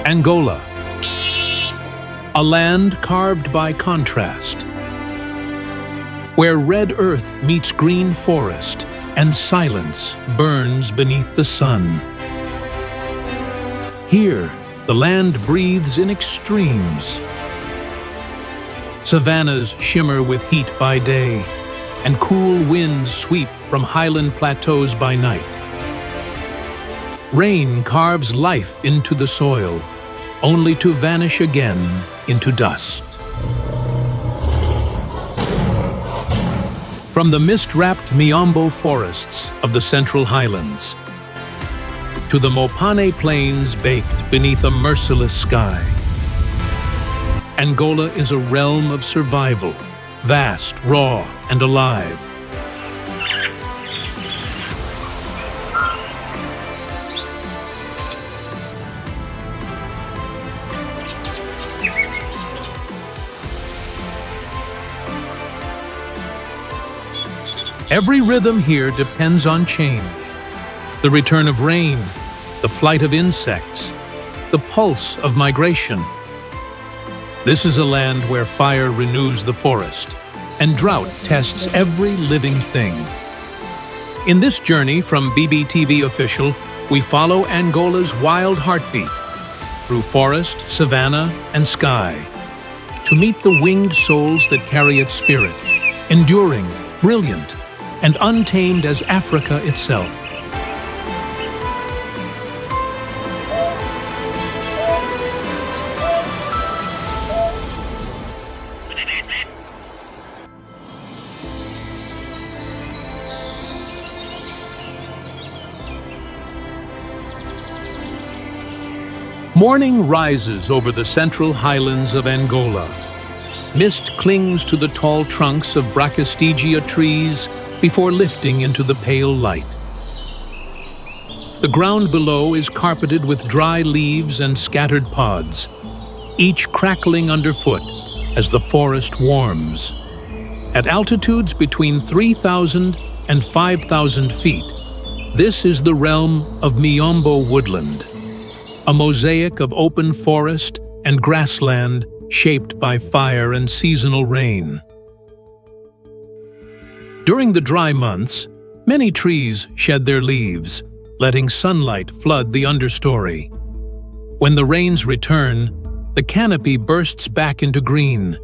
Angola, a land carved by contrast, where red earth meets green forest and silence burns beneath the sun. Here, the land breathes in extremes. Savannas shimmer with heat by day, and cool winds sweep from highland plateaus by night. Rain carves life into the soil, only to vanish again into dust. From the mist-wrapped Miombo forests of the central highlands to the Mopane plains baked beneath a merciless sky, Angola is a realm of survival, vast, raw, and alive. Every rhythm here depends on change. The return of rain, the flight of insects, the pulse of migration. This is a land where fire renews the forest, and drought tests every living thing. In this journey from BBTV Official, we follow Angola's wild heartbeat through forest, savanna, and sky to meet the winged souls that carry its spirit, enduring, brilliant, and untamed as Africa itself. Morning rises over the central highlands of Angola. Mist clings to the tall trunks of brachystegia trees before lifting into the pale light. The ground below is carpeted with dry leaves and scattered pods, each crackling underfoot as the forest warms. At altitudes between 3,000 and 5,000 feet, this is the realm of Miombo woodland, a mosaic of open forest and grassland shaped by fire and seasonal rain. During the dry months, many trees shed their leaves, letting sunlight flood the understory. When the rains return, the canopy bursts back into green,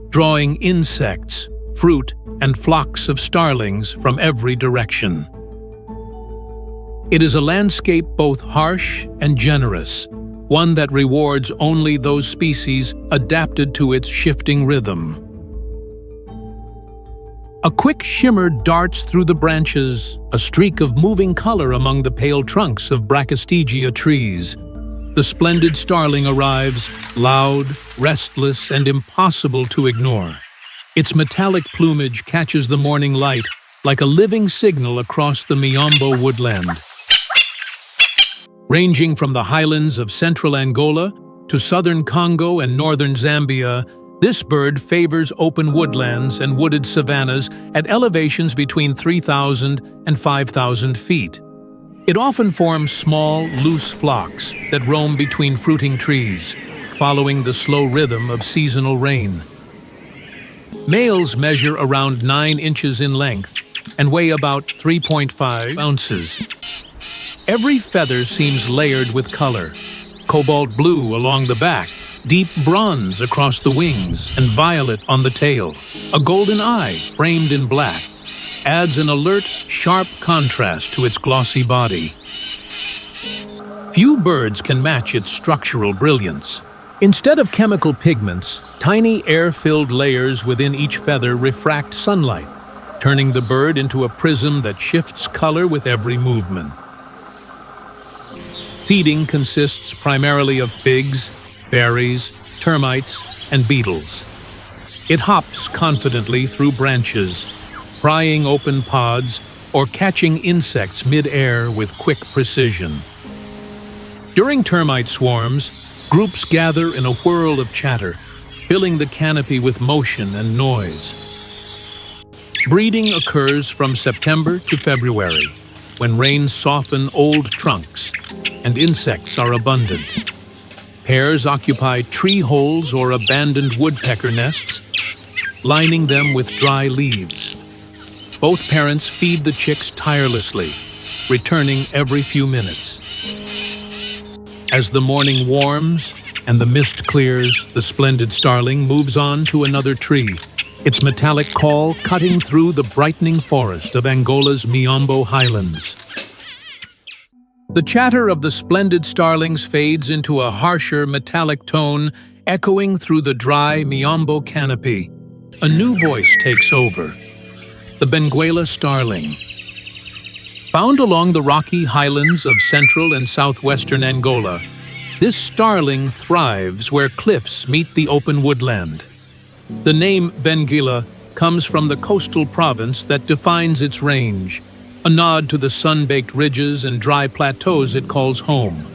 drawing insects, fruit, and flocks of starlings from every direction. It is a landscape both harsh and generous, one that rewards only those species adapted to its shifting rhythm. A quick shimmer darts through the branches, a streak of moving color among the pale trunks of brachystegia trees. The splendid starling arrives, loud, restless, and impossible to ignore. Its metallic plumage catches the morning light like a living signal across the Miombo woodland. Ranging from the highlands of central Angola to southern Congo and northern Zambia, this bird favors open woodlands and wooded savannas at elevations between 3,000 and 5,000 feet. It often forms small, loose flocks that roam between fruiting trees, following the slow rhythm of seasonal rain. Males measure around 9 inches in length and weigh about 3.5 ounces. Every feather seems layered with color: cobalt blue along the back, deep bronze across the wings, and violet on the tail. A golden eye, framed in black, adds an alert, sharp contrast to its glossy body. Few birds can match its structural brilliance. Instead of chemical pigments, tiny air-filled layers within each feather refract sunlight, turning the bird into a prism that shifts color with every movement. Feeding consists primarily of figs, berries, termites, and beetles. It hops confidently through branches, prying open pods or catching insects mid-air with quick precision. During termite swarms, groups gather in a whirl of chatter, filling the canopy with motion and noise. Breeding occurs from September to February, when rains soften old trunks and insects are abundant. Pairs occupy tree holes or abandoned woodpecker nests, lining them with dry leaves. Both parents feed the chicks tirelessly, returning every few minutes. As the morning warms and the mist clears, the splendid starling moves on to another tree, its metallic call cutting through the brightening forest of Angola's Miombo highlands. The chatter of the splendid starlings fades into a harsher metallic tone, echoing through the dry Miombo canopy. A new voice takes over, the Benguela starling. Found along the rocky highlands of central and southwestern Angola, this starling thrives where cliffs meet the open woodland. The name Benguela comes from the coastal province that defines its range, a nod to the sun-baked ridges and dry plateaus it calls home.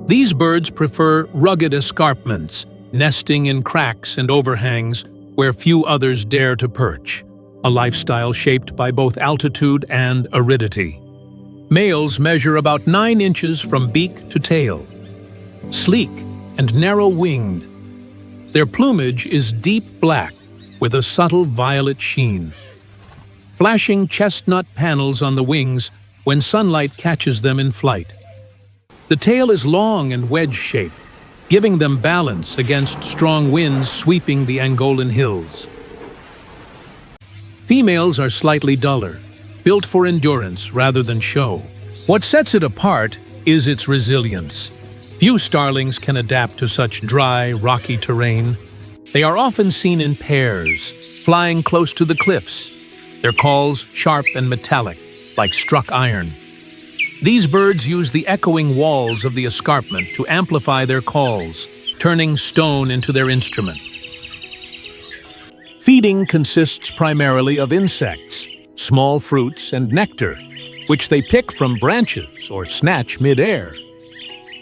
These birds prefer rugged escarpments, nesting in cracks and overhangs where few others dare to perch, a lifestyle shaped by both altitude and aridity. Males measure about 9 inches from beak to tail, sleek and narrow-winged. Their plumage is deep black with a subtle violet sheen, flashing chestnut panels on the wings when sunlight catches them in flight. The tail is long and wedge-shaped, giving them balance against strong winds sweeping the Angolan hills. Females are slightly duller, built for endurance rather than show. What sets it apart is its resilience. Few starlings can adapt to such dry, rocky terrain. They are often seen in pairs, flying close to the cliffs, their calls sharp and metallic, like struck iron. These birds use the echoing walls of the escarpment to amplify their calls, turning stone into their instrument. Feeding consists primarily of insects, small fruits, and nectar, which they pick from branches or snatch mid-air.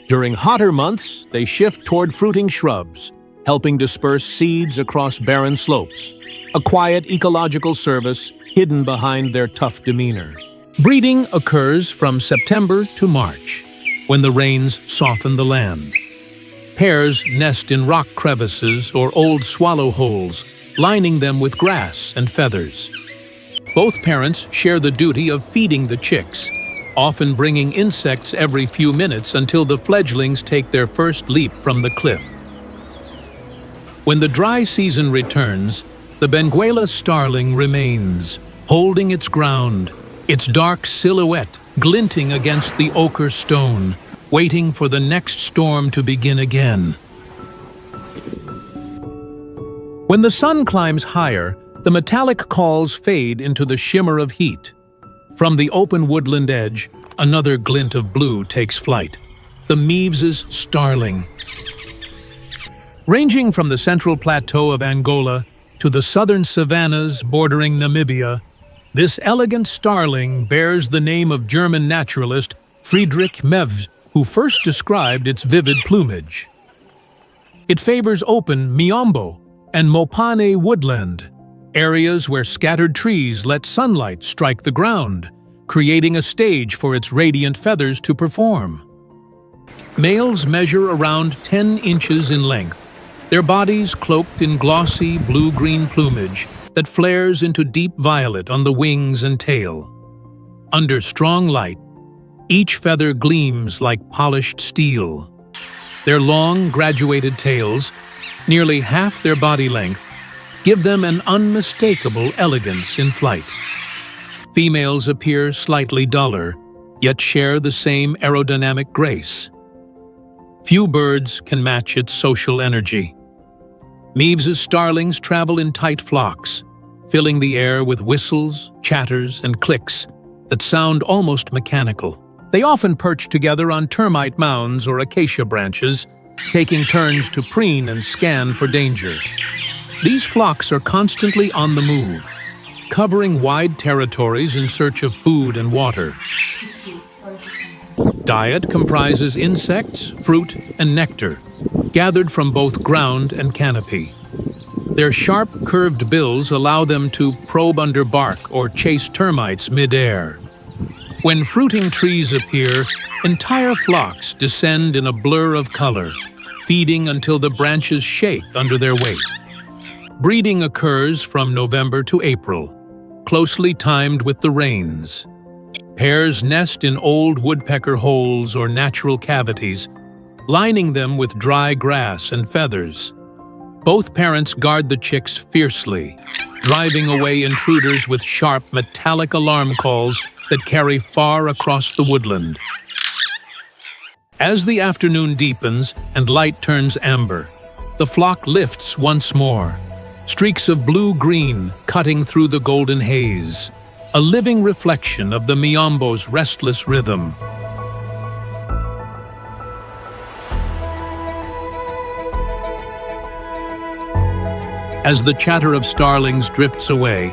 During hotter months, they shift toward fruiting shrubs, helping disperse seeds across barren slopes, a quiet ecological service hidden behind their tough demeanor. Breeding occurs from September to March, when the rains soften the land. Pairs nest in rock crevices or old swallow holes, lining them with grass and feathers. Both parents share the duty of feeding the chicks, often bringing insects every few minutes until the fledglings take their first leap from the cliff. When the dry season returns, the Benguela starling remains, holding its ground, its dark silhouette glinting against the ochre stone, waiting for the next storm to begin again. When the sun climbs higher, the metallic calls fade into the shimmer of heat. From the open woodland edge, another glint of blue takes flight, the Miombo's starling. Ranging from the central plateau of Angola to the southern savannas bordering Namibia, this elegant starling bears the name of German naturalist Friedrich Mewes, who first described its vivid plumage. It favors open Miombo and Mopane woodland, areas where scattered trees let sunlight strike the ground, creating a stage for its radiant feathers to perform. Males measure around 10 inches in length, their bodies cloaked in glossy blue-green plumage that flares into deep violet on the wings and tail. Under strong light, each feather gleams like polished steel. Their long, graduated tails, nearly half their body length, give them an unmistakable elegance in flight. Females appear slightly duller, yet share the same aerodynamic grace. Few birds can match its social energy. Miombo's starlings travel in tight flocks, filling the air with whistles, chatters, and clicks that sound almost mechanical. They often perch together on termite mounds or acacia branches, taking turns to preen and scan for danger. These flocks are constantly on the move, covering wide territories in search of food and water. Diet comprises insects, fruit, and nectar, gathered from both ground and canopy. Their sharp, curved bills allow them to probe under bark or chase termites mid-air. When fruiting trees appear, entire flocks descend in a blur of color, feeding until the branches shake under their weight. Breeding occurs from November to April, closely timed with the rains. Pairs nest in old woodpecker holes or natural cavities, lining them with dry grass and feathers. Both parents guard the chicks fiercely, driving away intruders with sharp metallic alarm calls that carry far across the woodland. As the afternoon deepens and light turns amber, the flock lifts once more, streaks of blue-green cutting through the golden haze, a living reflection of the Miombo's restless rhythm. As the chatter of starlings drifts away,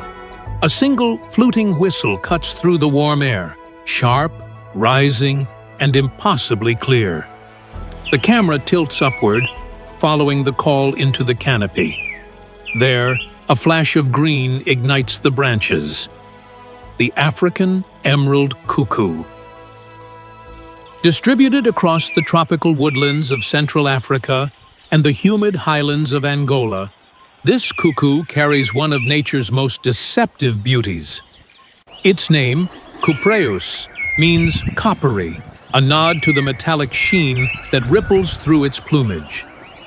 a single fluting whistle cuts through the warm air, sharp, rising, and impossibly clear. The camera tilts upward, following the call into the canopy. There, a flash of green ignites the branches. The African emerald cuckoo. Distributed across the tropical woodlands of Central Africa and the humid highlands of Angola, this cuckoo carries one of nature's most deceptive beauties. Its name, cupreus, means coppery, a nod to the metallic sheen that ripples through its plumage.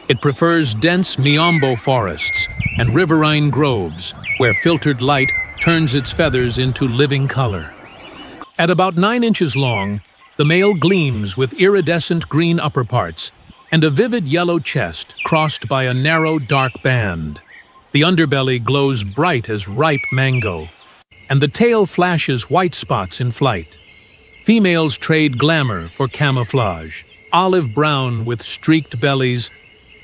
It prefers dense Miombo forests and riverine groves, where filtered light turns its feathers into living color. At about 9 inches long, the male gleams with iridescent green upperparts and a vivid yellow chest crossed by a narrow, dark band. The underbelly glows bright as ripe mango, and the tail flashes white spots in flight. Females trade glamour for camouflage, olive brown with streaked bellies,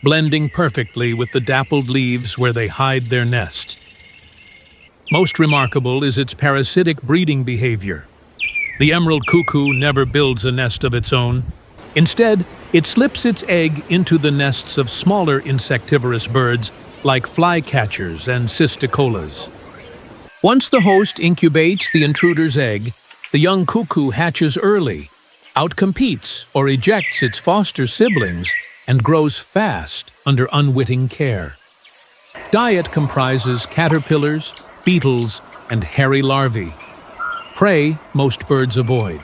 blending perfectly with the dappled leaves where they hide their nests. Most remarkable is its parasitic breeding behavior. The emerald cuckoo never builds a nest of its own. Instead, it slips its egg into the nests of smaller insectivorous birds like flycatchers and cisticolas. Once the host incubates the intruder's egg, the young cuckoo hatches early, outcompetes or ejects its foster siblings, and grows fast under unwitting care. Diet comprises caterpillars, beetles, and hairy larvae. Prey most birds avoid.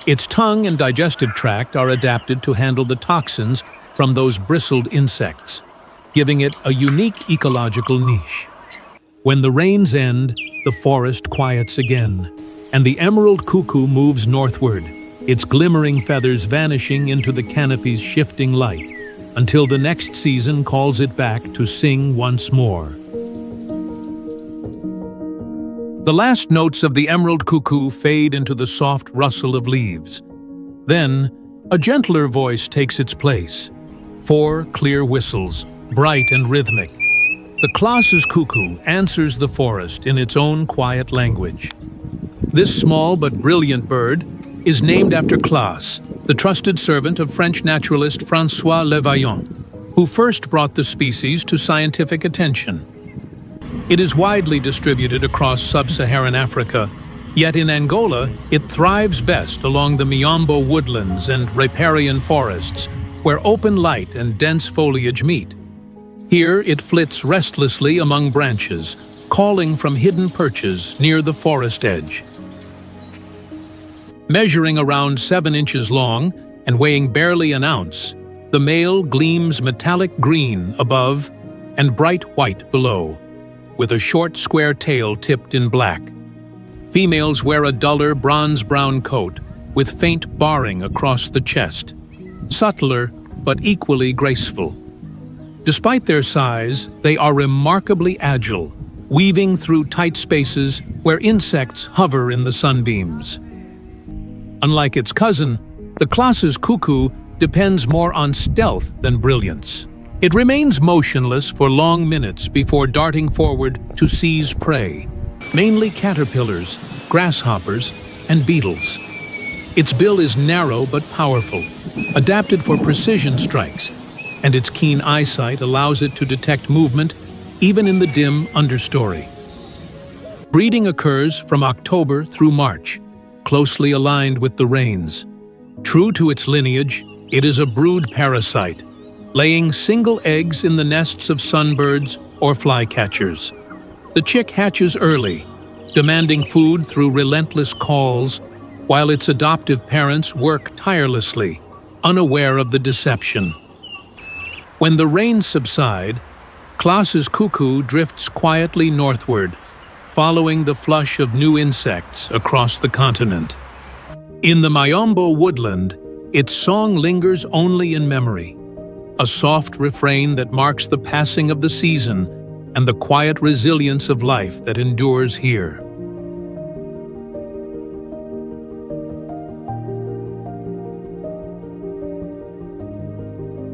Its tongue and digestive tract are adapted to handle the toxins from those bristled insects, giving it a unique ecological niche. When the rains end, the forest quiets again, and the emerald cuckoo moves northward, its glimmering feathers vanishing into the canopy's shifting light, until the next season calls it back to sing once more. The last notes of the emerald cuckoo fade into the soft rustle of leaves. Then, a gentler voice takes its place. 4 clear whistles, bright and rhythmic. The Klaas's cuckoo answers the forest in its own quiet language. This small but brilliant bird is named after Klaas, the trusted servant of French naturalist François Le Vaillant, who first brought the species to scientific attention. It is widely distributed across sub-Saharan Africa, yet in Angola it thrives best along the Miombo woodlands and riparian forests, where open light and dense foliage meet. Here it flits restlessly among branches, calling from hidden perches near the forest edge. Measuring around 7 inches long and weighing barely an ounce, the male gleams metallic green above and bright white below, with a short square tail tipped in black. Females wear a duller bronze-brown coat with faint barring across the chest, subtler but equally graceful. Despite their size, they are remarkably agile, weaving through tight spaces where insects hover in the sunbeams. Unlike its cousin, the Klaas's cuckoo depends more on stealth than brilliance. It remains motionless for long minutes before darting forward to seize prey, mainly caterpillars, grasshoppers, and beetles. Its bill is narrow but powerful, adapted for precision strikes, and its keen eyesight allows it to detect movement even in the dim understory. Breeding occurs from October through March, closely aligned with the rains. True to its lineage, it is a brood parasite, laying single eggs in the nests of sunbirds or flycatchers. The chick hatches early, demanding food through relentless calls, while its adoptive parents work tirelessly, unaware of the deception. When the rains subside, Klaas's cuckoo drifts quietly northward, following the flush of new insects across the continent. In the Miombo woodland, its song lingers only in memory, a soft refrain that marks the passing of the season and the quiet resilience of life that endures here.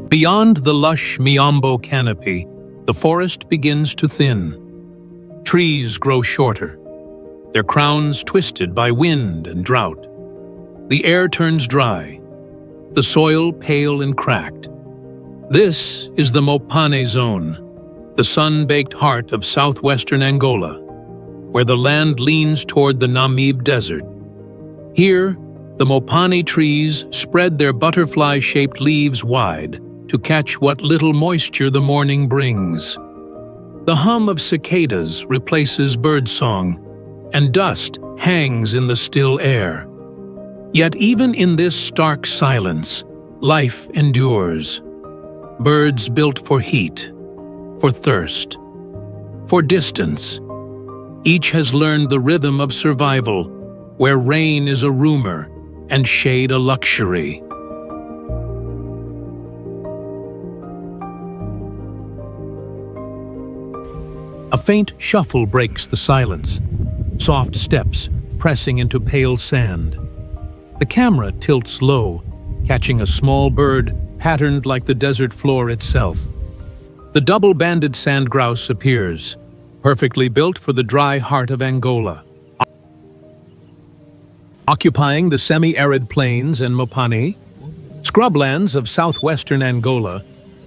Beyond the lush Miombo canopy, the forest begins to thin. Trees grow shorter, their crowns twisted by wind and drought. The air turns dry, the soil pale and cracked. This is the Mopane zone, the sun-baked heart of southwestern Angola, where the land leans toward the Namib Desert. Here, the Mopane trees spread their butterfly-shaped leaves wide to catch what little moisture the morning brings. The hum of cicadas replaces birdsong, and dust hangs in the still air. Yet even in this stark silence, life endures. Birds built for heat, for thirst, for distance. Each has learned the rhythm of survival, where rain is a rumor and shade a luxury. A faint shuffle breaks the silence, soft steps pressing into pale sand. The camera tilts low, catching a small bird patterned like the desert floor itself. The double-banded sand grouse appears, perfectly built for the dry heart of Angola. Occupying the semi-arid plains and Mopane, scrublands of southwestern Angola,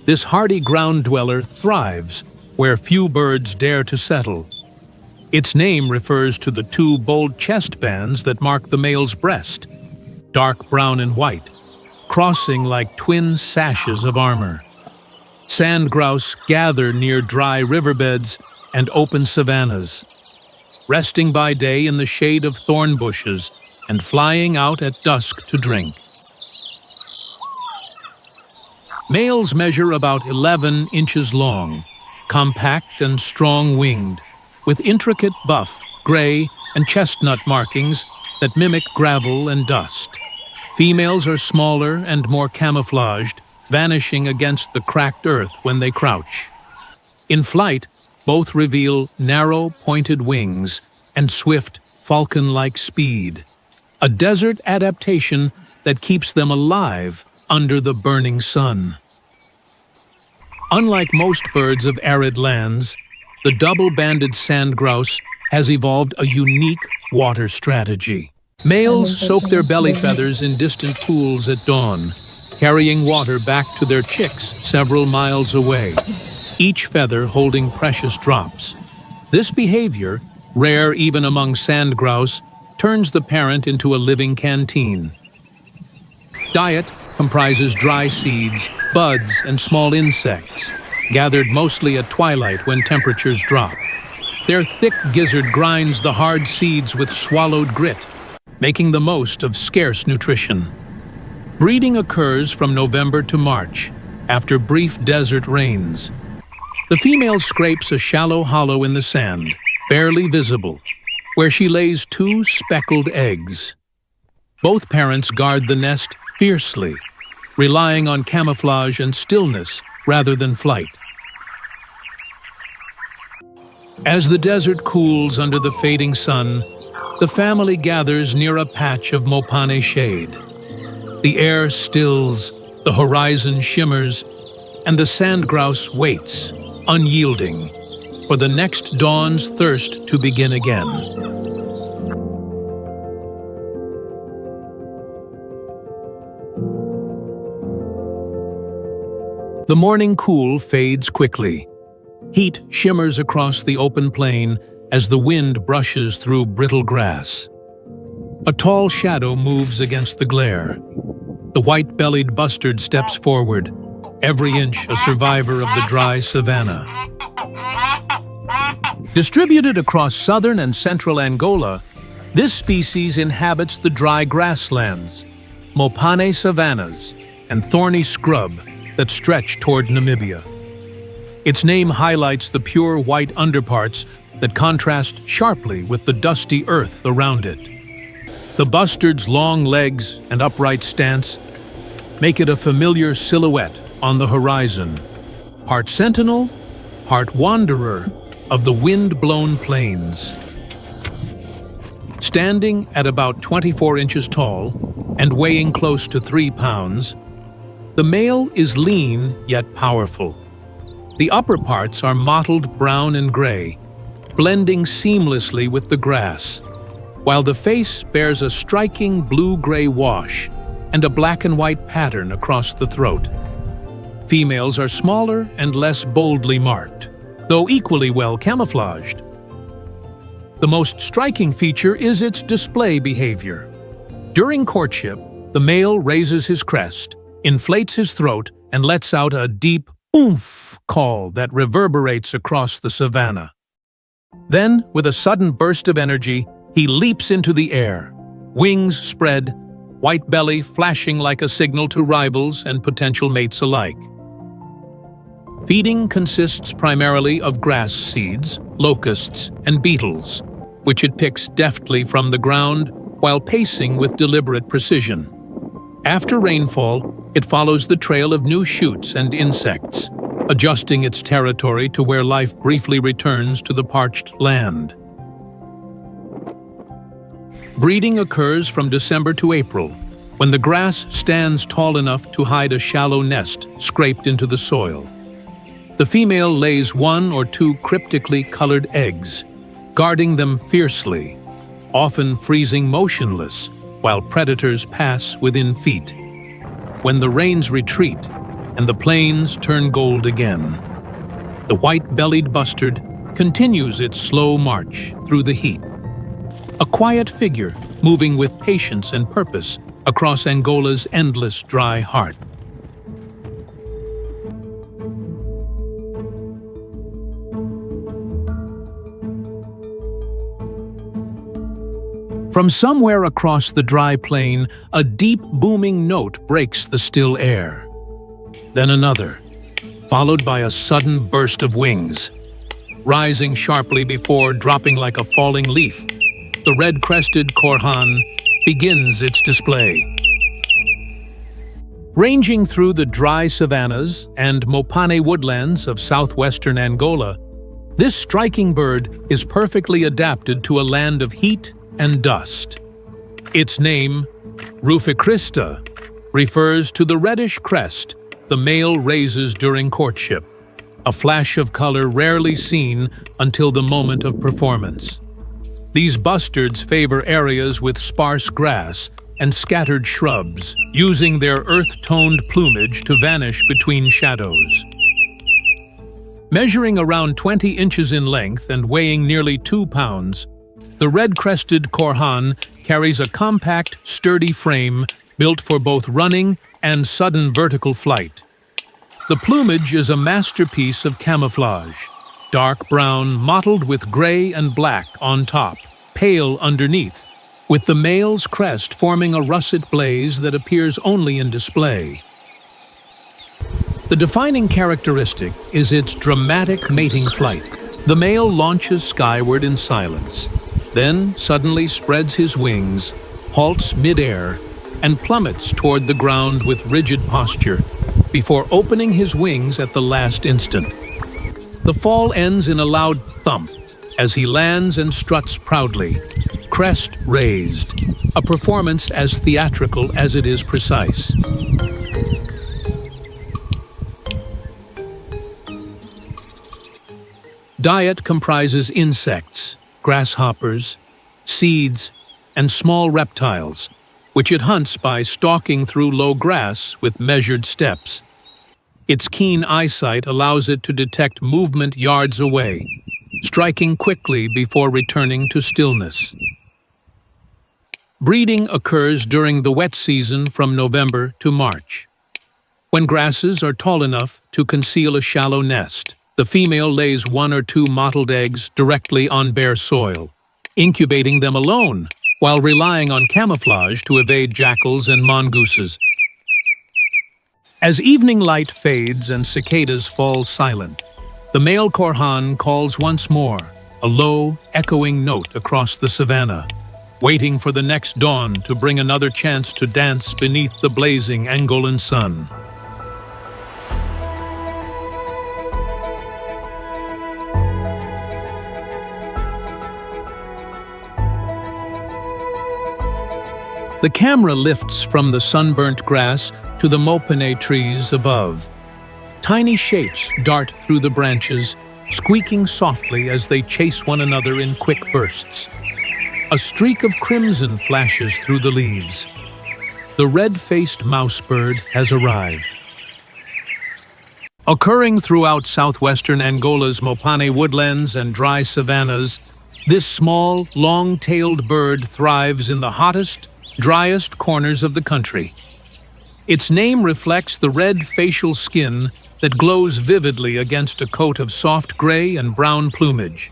this hardy ground dweller thrives where few birds dare to settle. Its name refers to the two bold chest bands that mark the male's breast, dark brown and white, crossing like twin sashes of armor. Sand grouse gather near dry riverbeds and open savannas, resting by day in the shade of thorn bushes and flying out at dusk to drink. Males measure about 11 inches long, compact and strong-winged, with intricate buff, gray, and chestnut markings that mimic gravel and dust. Females are smaller and more camouflaged, vanishing against the cracked earth when they crouch. In flight, both reveal narrow, pointed wings and swift, falcon-like speed, a desert adaptation that keeps them alive under the burning sun. Unlike most birds of arid lands, the double-banded sand grouse has evolved a unique water strategy. Males soak their belly feathers in distant pools at dawn, carrying water back to their chicks several miles away, each feather holding precious drops. This behavior, rare even among sand grouse, turns the parent into a living canteen. Diet comprises dry seeds, buds, and small insects, gathered mostly at twilight when temperatures drop. Their thick gizzard grinds the hard seeds with swallowed grit, making the most of scarce nutrition. Breeding occurs from November to March, after brief desert rains. The female scrapes a shallow hollow in the sand, barely visible, where she lays two speckled eggs. Both parents guard the nest fiercely, relying on camouflage and stillness rather than flight. As the desert cools under the fading sun, the family gathers near a patch of Mopane shade. The air stills, the horizon shimmers, and the sand grouse waits, unyielding, for the next dawn's thirst to begin again. The morning cool fades quickly. Heat shimmers across the open plain as the wind brushes through brittle grass. A tall shadow moves against the glare. The white-bellied bustard steps forward, every inch a survivor of the dry savanna. Distributed across southern and central Angola, this species inhabits the dry grasslands, Mopane savannas, and thorny scrub that stretch toward Namibia. Its name highlights the pure white underparts that contrast sharply with the dusty earth around it. The bustard's long legs and upright stance make it a familiar silhouette on the horizon, part sentinel, part wanderer of the wind-blown plains. Standing at about 24 inches tall and weighing close to 3 pounds, the male is lean yet powerful. The upper parts are mottled brown and gray, blending seamlessly with the grass, while the face bears a striking blue-gray wash and a black and white pattern across the throat. Females are smaller and less boldly marked, though equally well camouflaged. The most striking feature is its display behavior. During courtship, the male raises his crest, inflates his throat, and lets out a deep oomph call that reverberates across the savanna. Then, with a sudden burst of energy, he leaps into the air, wings spread, white belly flashing like a signal to rivals and potential mates alike. Feeding consists primarily of grass seeds, locusts, and beetles, which it picks deftly from the ground while pacing with deliberate precision. After rainfall, it follows the trail of new shoots and insects, adjusting its territory to where life briefly returns to the parched land. Breeding occurs from December to April, when the grass stands tall enough to hide a shallow nest scraped into the soil. The female lays 1 or 2 cryptically colored eggs, guarding them fiercely, often freezing motionless while predators pass within feet. When the rains retreat and the plains turn gold again, the white-bellied bustard continues its slow march through the heat. A quiet figure moving with patience and purpose across Angola's endless dry heart. From somewhere across the dry plain, a deep booming note breaks the still air. Then another, followed by a sudden burst of wings. Rising sharply before dropping like a falling leaf, the red-crested korhaan begins its display. Ranging through the dry savannas and Mopane woodlands of southwestern Angola, this striking bird is perfectly adapted to a land of heat and dust. Its name, Ruficrista, refers to the reddish crest the male raises during courtship, a flash of color rarely seen until the moment of performance. These bustards favor areas with sparse grass and scattered shrubs, using their earth-toned plumage to vanish between shadows. Measuring around 20 inches in length and weighing nearly 2 pounds, the red-crested korhaan carries a compact, sturdy frame built for both running and sudden vertical flight. The plumage is a masterpiece of camouflage, dark brown mottled with gray and black on top, pale underneath, with the male's crest forming a russet blaze that appears only in display. The defining characteristic is its dramatic mating flight. The male launches skyward in silence, then suddenly spreads his wings, halts mid-air, and plummets toward the ground with rigid posture, before opening his wings at the last instant. The fall ends in a loud thump as he lands and struts proudly, crest raised, a performance as theatrical as it is precise. Diet comprises insects, grasshoppers, seeds, and small reptiles, which it hunts by stalking through low grass with measured steps. Its keen eyesight allows it to detect movement yards away, striking quickly before returning to stillness. Breeding occurs during the wet season from November to March. when grasses are tall enough to conceal a shallow nest. The female lays 1 or 2 mottled eggs directly on bare soil, incubating them alone, while relying on camouflage to evade jackals and mongooses. As evening light fades and cicadas fall silent, the male korhan calls once more, a low, echoing note across the savanna, waiting for the next dawn to bring another chance to dance beneath the blazing Angolan sun. The camera lifts from the sunburnt grass to the Mopane trees above. Tiny shapes dart through the branches, squeaking softly as they chase one another in quick bursts. A streak of crimson flashes through the leaves. The red-faced mousebird has arrived. Occurring throughout southwestern Angola's Mopane woodlands and dry savannas, this small, long-tailed bird thrives in the hottest, driest corners of the country. Its name reflects the red facial skin that glows vividly against a coat of soft gray and brown plumage.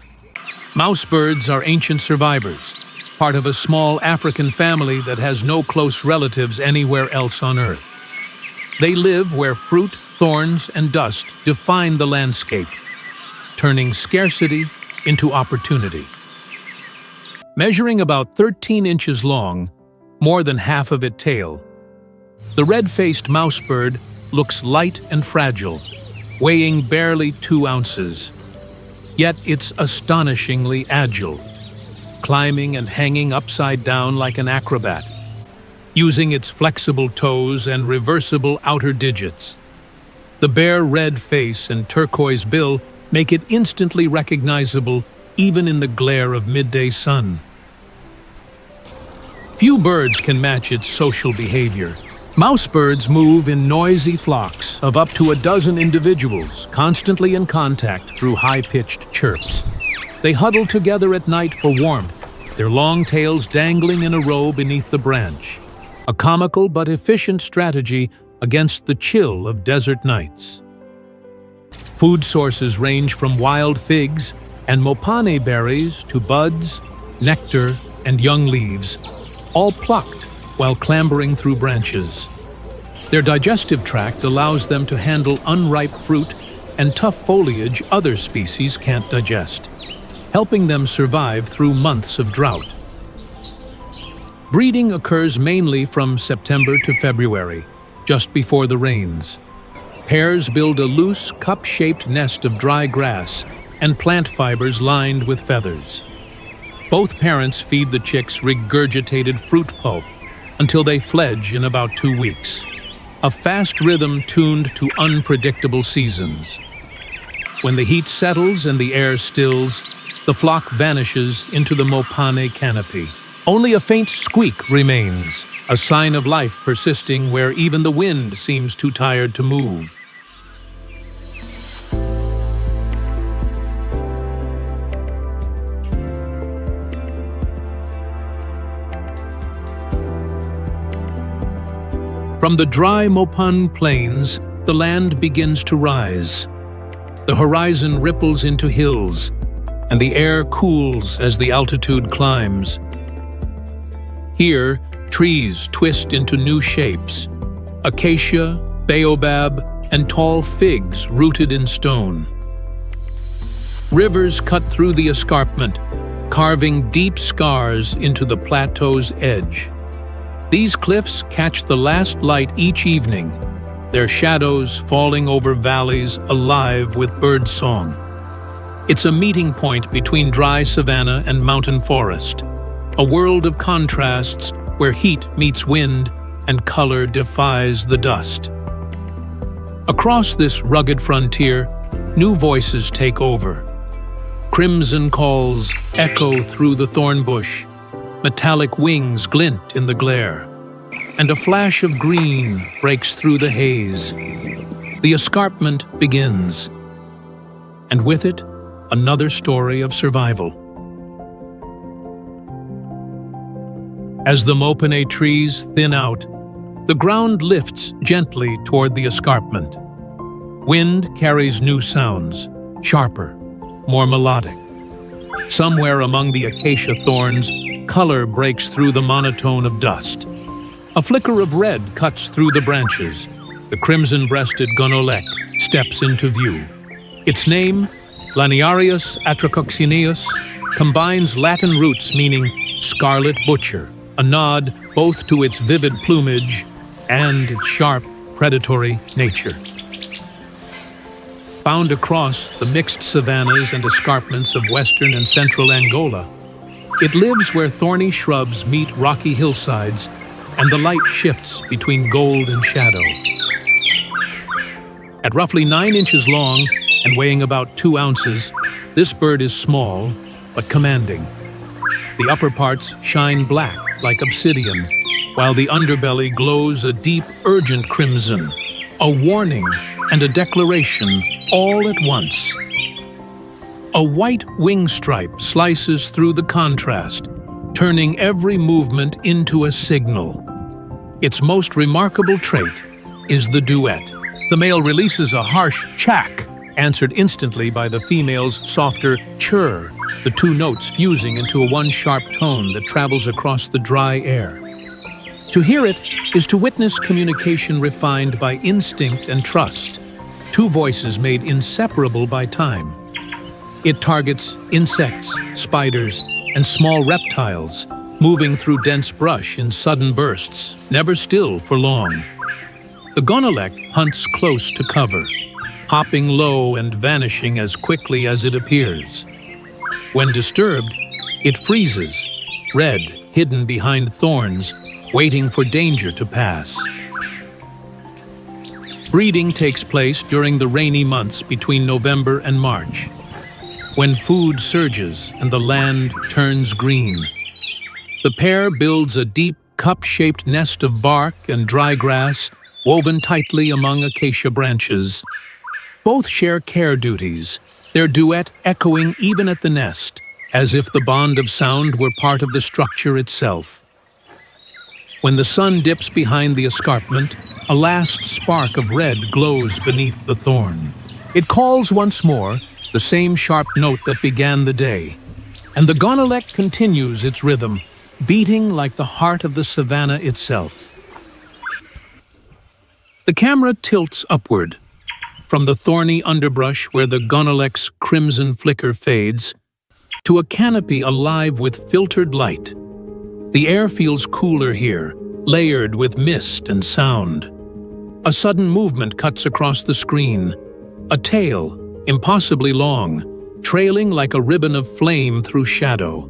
Mousebirds are ancient survivors, part of a small African family that has no close relatives anywhere else on Earth. They live where fruit, thorns, and dust define the landscape, turning scarcity into opportunity. Measuring about 13 inches long, more than half of it tail, the red-faced mousebird looks light and fragile, weighing barely 2 ounces. Yet it's astonishingly agile, climbing and hanging upside down like an acrobat, using its flexible toes and reversible outer digits. The bare red face and turquoise bill make it instantly recognizable even in the glare of midday sun. Few birds can match its social behavior. Mousebirds move in noisy flocks of up to a dozen individuals, constantly in contact through high-pitched chirps. They huddle together at night for warmth, their long tails dangling in a row beneath the branch. A comical but efficient strategy against the chill of desert nights. Food sources range from wild figs and mopane berries to buds, nectar, and young leaves, all plucked while clambering through branches. Their digestive tract allows them to handle unripe fruit and tough foliage other species can't digest, helping them survive through months of drought. Breeding occurs mainly from September to February, just before the rains. Pairs build a loose, cup-shaped nest of dry grass and plant fibers lined with feathers. Both parents feed the chicks regurgitated fruit pulp until they fledge in about 2 weeks, a fast rhythm tuned to unpredictable seasons. When the heat settles and the air stills, the flock vanishes into the Mopane canopy. Only a faint squeak remains, a sign of life persisting where even the wind seems too tired to move. From the dry Mopane plains, the land begins to rise. The horizon ripples into hills, and the air cools as the altitude climbs. Here, trees twist into new shapes: acacia, baobab, and tall figs rooted in stone. Rivers cut through the escarpment, carving deep scars into the plateau's edge. These cliffs catch the last light each evening, their shadows falling over valleys alive with bird song. It's a meeting point between dry savanna and mountain forest, a world of contrasts where heat meets wind and color defies the dust. Across this rugged frontier, new voices take over. Crimson calls echo through the thorn bush, metallic wings glint in the glare, and a flash of green breaks through the haze. The escarpment begins, and with it, another story of survival. As the Mopane trees thin out, The ground lifts gently toward the escarpment. Wind carries new sounds, sharper, more melodic. Somewhere among the acacia thorns, color breaks through the monotone of dust. A flicker of red cuts through the branches. The crimson-breasted gonolek steps into view. Its name, Laniarius atrococcineus, combines Latin roots meaning scarlet butcher, a nod both to its vivid plumage and its sharp, predatory nature. Found across the mixed savannas and escarpments of western and central Angola, it lives where thorny shrubs meet rocky hillsides and the light shifts between gold and shadow. At roughly 9 inches long and weighing about 2 ounces, this bird is small but commanding. The upper parts shine black like obsidian, while the underbelly glows a deep, urgent crimson, a warning and a declaration all at once. A white wing stripe slices through the contrast, turning every movement into a signal. Its most remarkable trait is the duet. The male releases a harsh chack, answered instantly by the female's softer churr, the 2 notes fusing into a one sharp tone that travels across the dry air. To hear it is to witness communication refined by instinct and trust, 2 voices made inseparable by time. It targets insects, spiders, and small reptiles, moving through dense brush in sudden bursts, never still for long. The gonolek hunts close to cover, hopping low and vanishing as quickly as it appears. When disturbed, it freezes, red, hidden behind thorns, waiting for danger to pass. Breeding takes place during the rainy months between November and March, when food surges and the land turns green. The pair builds a deep, cup-shaped nest of bark and dry grass woven tightly among acacia branches. Both share care duties, their duet echoing even at the nest, as if the bond of sound were part of the structure itself. When the sun dips behind the escarpment, a last spark of red glows beneath the thorn. It calls once more, the same sharp note that began the day, and the gonolek continues its rhythm, beating like the heart of the savanna itself. The camera tilts upward, from the thorny underbrush where the gonolek's crimson flicker fades, to a canopy alive with filtered light. The air feels cooler here, layered with mist and sound. A sudden movement cuts across the screen, a tail, impossibly long, trailing like a ribbon of flame through shadow.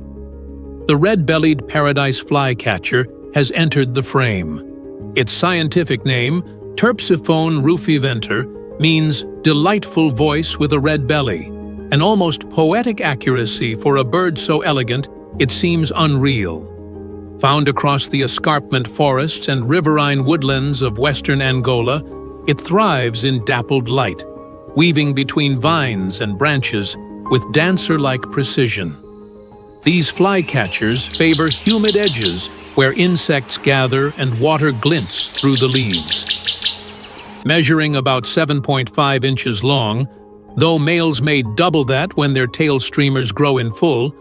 The red-bellied paradise flycatcher has entered the frame. Its scientific name, Terpsiphone rufiventer, means delightful voice with a red belly, an almost poetic accuracy for a bird so elegant it seems unreal. Found across the escarpment forests and riverine woodlands of western Angola, it thrives in dappled light, weaving between vines and branches with dancer-like precision. These flycatchers favor humid edges where insects gather and water glints through the leaves. Measuring about 7.5 inches long, though males may double that when their tail streamers grow in full,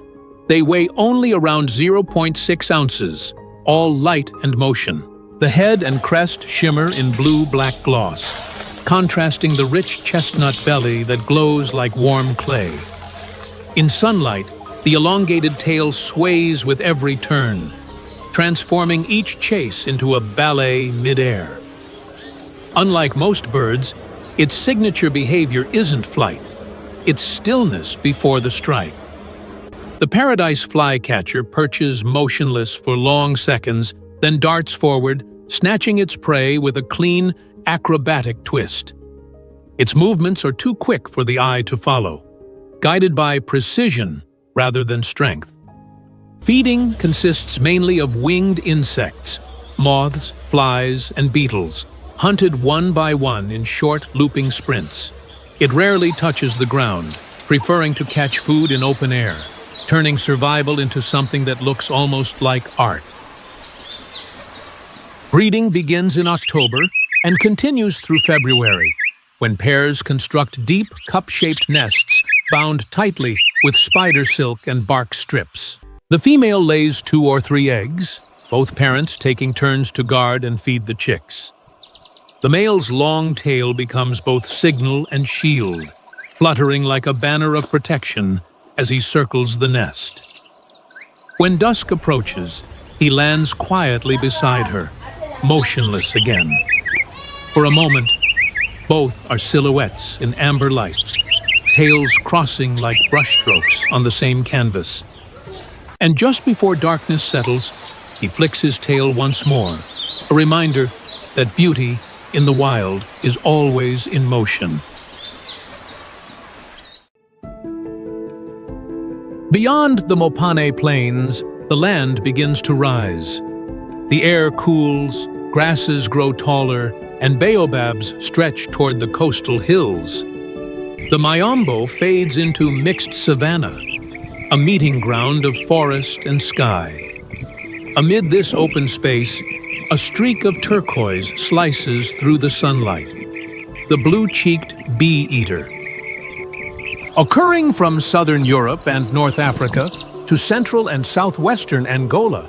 they weigh only around 0.6 ounces, all light and motion. The head and crest shimmer in blue-black gloss, contrasting the rich chestnut belly that glows like warm clay. In sunlight, the elongated tail sways with every turn, transforming each chase into a ballet mid-air. Unlike most birds, its signature behavior isn't flight, it's stillness before the strike. The paradise flycatcher perches motionless for long seconds, then darts forward, snatching its prey with a clean, acrobatic twist. Its movements are too quick for the eye to follow, guided by precision rather than strength. Feeding consists mainly of winged insects, moths, flies, and beetles, hunted one by one in short, looping sprints. It rarely touches the ground, preferring to catch food in open air, turning survival into something that looks almost like art. Breeding begins in October and continues through February, when pairs construct deep, cup-shaped nests bound tightly with spider silk and bark strips. The female lays 2 or 3 eggs, both parents taking turns to guard and feed the chicks. The male's long tail becomes both signal and shield, fluttering like a banner of protection as he circles the nest. When dusk approaches, he lands quietly beside her, motionless again. For a moment, both are silhouettes in amber light, tails crossing like brushstrokes on the same canvas. And just before darkness settles, he flicks his tail once more, a reminder that beauty in the wild is always in motion. Beyond the Mopane plains, the land begins to rise. The air cools, grasses grow taller, and baobabs stretch toward the coastal hills. The Miombo fades into mixed savanna, a meeting ground of forest and sky. Amid this open space, a streak of turquoise slices through the sunlight, the blue-cheeked bee-eater. Occurring from southern Europe and North Africa to central and southwestern Angola,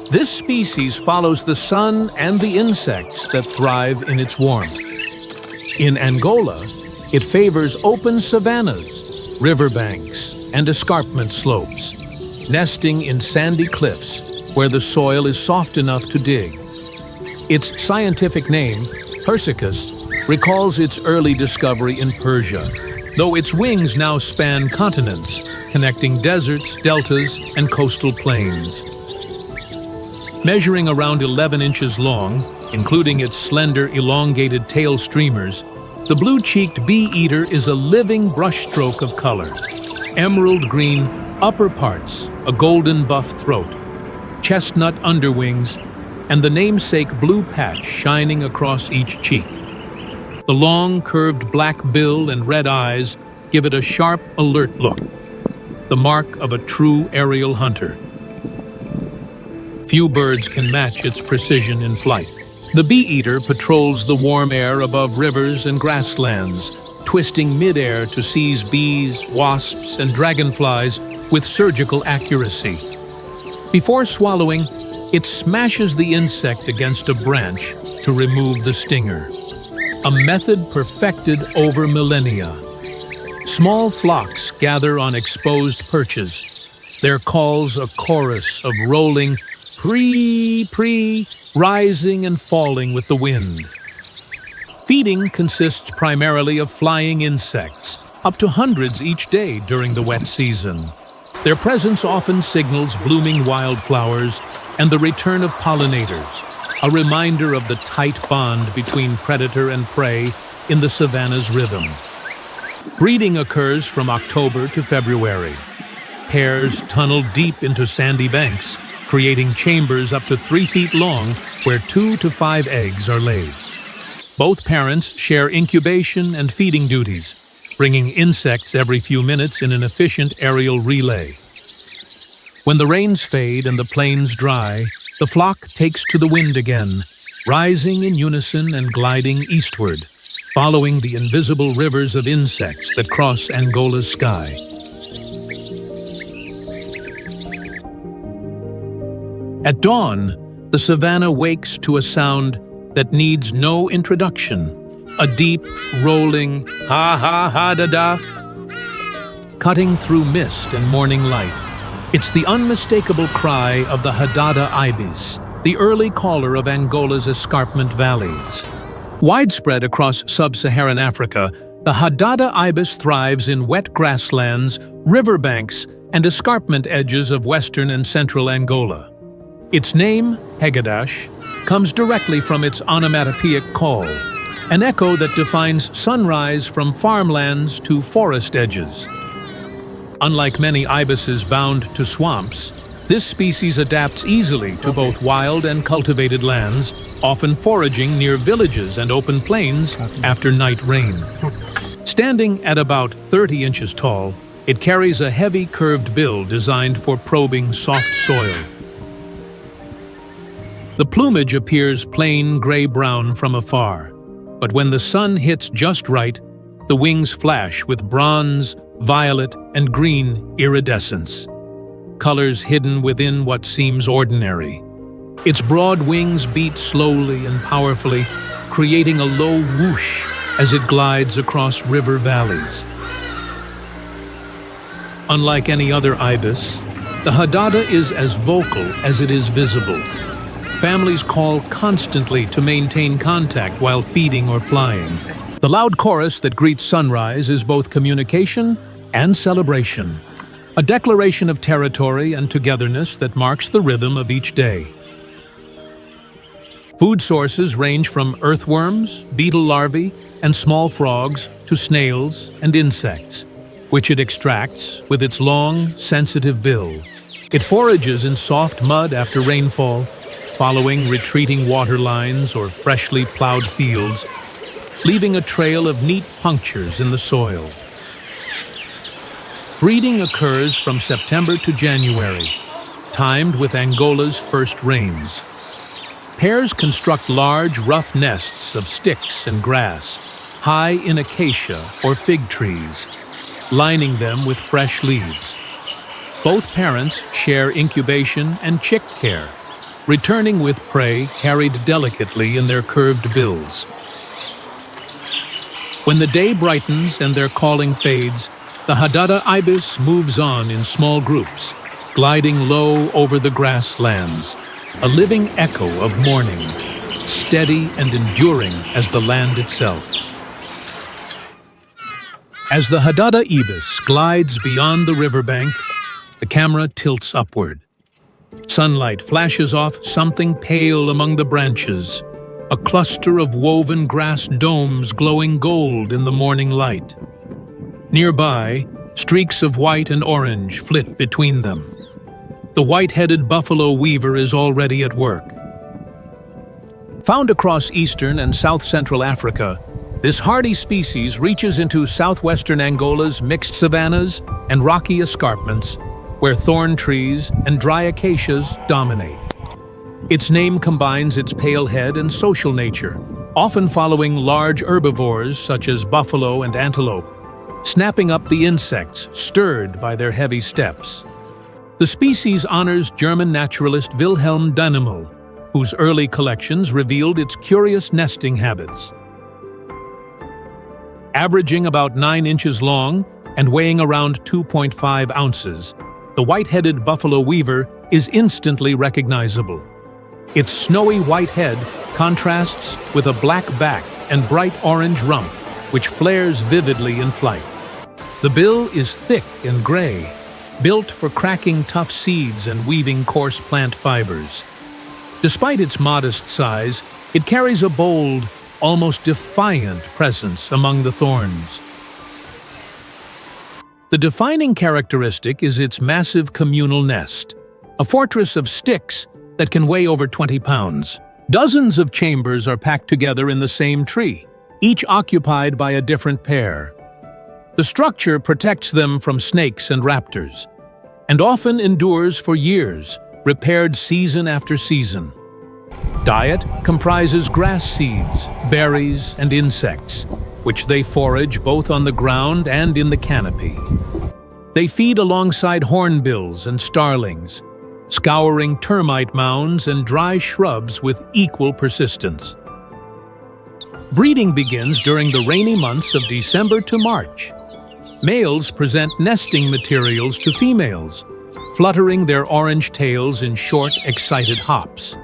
this species follows the sun and the insects that thrive in its warmth. In Angola, it favors open savannas, riverbanks, and escarpment slopes, nesting in sandy cliffs where the soil is soft enough to dig. Its scientific name, persicus, recalls its early discovery in Persia, though its wings now span continents, connecting deserts, deltas, and coastal plains. Measuring around 11 inches long, including its slender, elongated tail streamers, the blue-cheeked bee-eater is a living brushstroke of color. Emerald green upper parts, a golden buff throat, chestnut underwings, and the namesake blue patch shining across each cheek. The long, curved black bill and red eyes give it a sharp, alert look, the mark of a true aerial hunter. Few birds can match its precision in flight. The bee-eater patrols the warm air above rivers and grasslands, twisting mid-air to seize bees, wasps, and dragonflies with surgical accuracy. Before swallowing, it smashes the insect against a branch to remove the stinger, a method perfected over millennia. Small flocks gather on exposed perches, their calls a chorus of rolling pre, rising and falling with the wind. Feeding consists primarily of flying insects, up to hundreds each day during the wet season. Their presence often signals blooming wildflowers and the return of pollinators, a reminder of the tight bond between predator and prey in the savanna's rhythm. Breeding occurs from October to February. Pairs tunnel deep into sandy banks, creating chambers up to 3 feet long where 2 to 5 eggs are laid. Both parents share incubation and feeding duties, bringing insects every few minutes in an efficient aerial relay. When the rains fade and the plains dry, the flock takes to the wind again, rising in unison and gliding eastward, following the invisible rivers of insects that cross Angola's sky. At dawn, the savanna wakes to a sound that needs no introduction, a deep, rolling ha-ha-ha-da-da, cutting through mist and morning light. It's the unmistakable cry of the Hadada ibis, the early caller of Angola's escarpment valleys. Widespread across sub-Saharan Africa, the Hadada ibis thrives in wet grasslands, riverbanks, and escarpment edges of western and central Angola. Its name, Hegadash, comes directly from its onomatopoeic call, an echo that defines sunrise from farmlands to forest edges. Unlike many ibises bound to swamps, this species adapts easily to both wild and cultivated lands, often foraging near villages and open plains after night rain. Standing at about 30 inches tall, it carries a heavy curved bill designed for probing soft soil. The plumage appears plain gray-brown from afar, but when the sun hits just right, the wings flash with bronze, violet, and green iridescence, colors hidden within what seems ordinary. Its broad wings beat slowly and powerfully, creating a low whoosh as it glides across river valleys. Unlike any other ibis, the hadada is as vocal as it is visible. Families call constantly to maintain contact while feeding or flying. The loud chorus that greets sunrise is both communication and celebration, a declaration of territory and togetherness that marks the rhythm of each day. Food sources range from earthworms, beetle larvae, and small frogs to snails and insects, which it extracts with its long, sensitive bill. It forages in soft mud after rainfall, following retreating water lines or freshly plowed fields, leaving a trail of neat punctures in the soil. Breeding occurs from September to January, timed with Angola's first rains. Pairs construct large, rough nests of sticks and grass, high in acacia or fig trees, lining them with fresh leaves. Both parents share incubation and chick care, returning with prey carried delicately in their curved bills. When the day brightens and their calling fades, the hadada ibis moves on in small groups, gliding low over the grasslands, a living echo of morning, steady and enduring as the land itself. As the hadada ibis glides beyond the riverbank, the camera tilts upward. Sunlight flashes off something pale among the branches, a cluster of woven grass domes glowing gold in the morning light. Nearby, streaks of white and orange flit between them. The white-headed buffalo weaver is already at work. Found across eastern and south-central Africa, this hardy species reaches into southwestern Angola's mixed savannas and rocky escarpments, where thorn trees and dry acacias dominate. Its name combines its pale head and social nature, often following large herbivores such as buffalo and antelope, snapping up the insects stirred by their heavy steps. The species honors German naturalist Wilhelm Dänimal, whose early collections revealed its curious nesting habits. Averaging about 9 inches long and weighing around 2.5 ounces, the white-headed buffalo weaver is instantly recognizable. Its snowy white head contrasts with a black back and bright orange rump, which flares vividly in flight. The bill is thick and gray, built for cracking tough seeds and weaving coarse plant fibers. Despite its modest size, it carries a bold, almost defiant presence among the thorns. The defining characteristic is its massive communal nest, a fortress of sticks that can weigh over 20 pounds. Dozens of chambers are packed together in the same tree, each occupied by a different pair. The structure protects them from snakes and raptors, and often endures for years, repaired season after season. Diet comprises grass seeds, berries, and insects, which they forage both on the ground and in the canopy. They feed alongside hornbills and starlings, scouring termite mounds and dry shrubs with equal persistence. Breeding begins during the rainy months of December to March. Males present nesting materials to females, fluttering their orange tails in short, excited hops.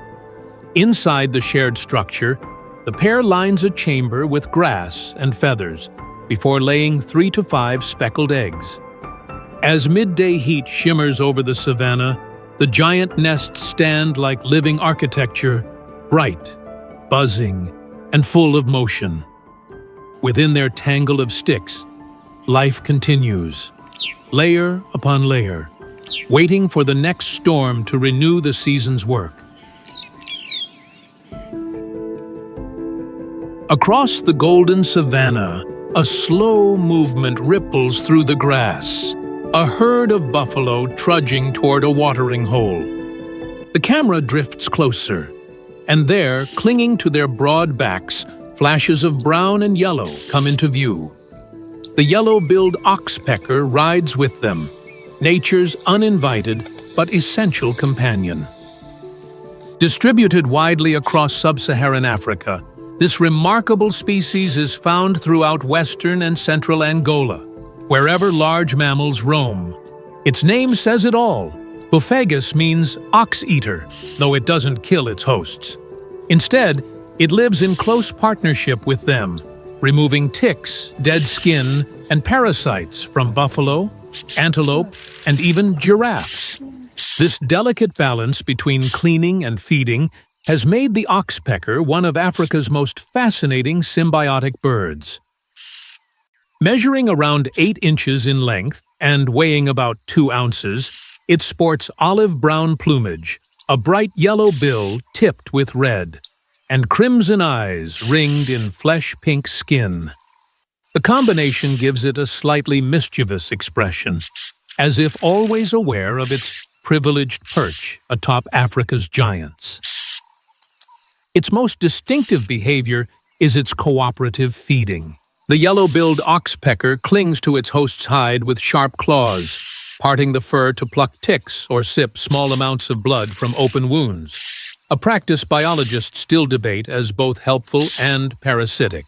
Inside the shared structure, the pair lines a chamber with grass and feathers before laying 3 to 5 speckled eggs. As midday heat shimmers over the savanna, the giant nests stand like living architecture, bright, buzzing, and full of motion. Within their tangle of sticks, life continues, layer upon layer, waiting for the next storm to renew the season's work. Across the golden savanna, a slow movement ripples through the grass, a herd of buffalo trudging toward a watering hole. The camera drifts closer, And there, clinging to their broad backs, flashes of brown and yellow come into view. The yellow-billed oxpecker rides with them, nature's uninvited but essential companion. Distributed widely across sub-Saharan Africa, this remarkable species is found throughout western and central Angola, wherever large mammals roam. Its name says it all. Buphagus means ox-eater, though it doesn't kill its hosts. Instead, it lives in close partnership with them, removing ticks, dead skin, and parasites from buffalo, antelope, and even giraffes. This delicate balance between cleaning and feeding has made the oxpecker one of Africa's most fascinating symbiotic birds. Measuring around 8 inches in length and weighing about 2 ounces, it sports olive-brown plumage, a bright yellow bill tipped with red, and crimson eyes ringed in flesh-pink skin. The combination gives it a slightly mischievous expression, as if always aware of its privileged perch atop Africa's giants. Its most distinctive behavior is its cooperative feeding. The yellow-billed oxpecker clings to its host's hide with sharp claws, parting the fur to pluck ticks or sip small amounts of blood from open wounds, a practice biologists still debate as both helpful and parasitic.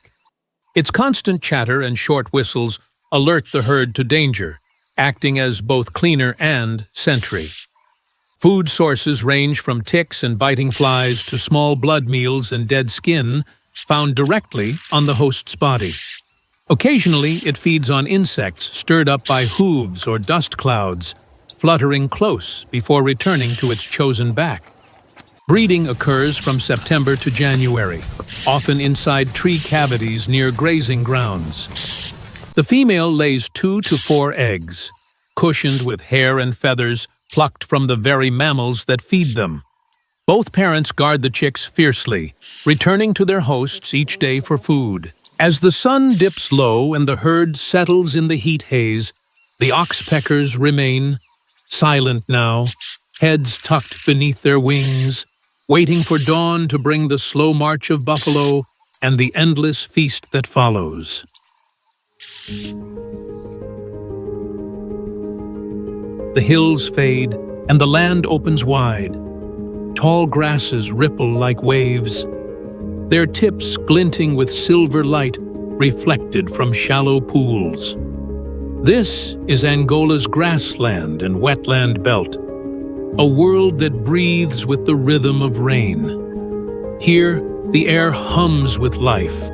Its constant chatter and short whistles alert the herd to danger, acting as both cleaner and sentry. Food sources range from ticks and biting flies to small blood meals and dead skin found directly on the host's body. Occasionally, it feeds on insects stirred up by hooves or dust clouds, fluttering close before returning to its chosen back. Breeding occurs from September to January, often inside tree cavities near grazing grounds. The female lays 2 to 4 eggs, cushioned with hair and feathers plucked from the very mammals that feed them. Both parents guard the chicks fiercely, returning to their hosts each day for food. As the sun dips low and the herd settles in the heat haze, the oxpeckers remain silent now, heads tucked beneath their wings, waiting for dawn to bring the slow march of buffalo and the endless feast that follows. The hills fade and the land opens wide. Tall grasses ripple like waves, their tips glinting with silver light reflected from shallow pools. This is Angola's grassland and wetland belt, a world that breathes with the rhythm of rain. Here, the air hums with life.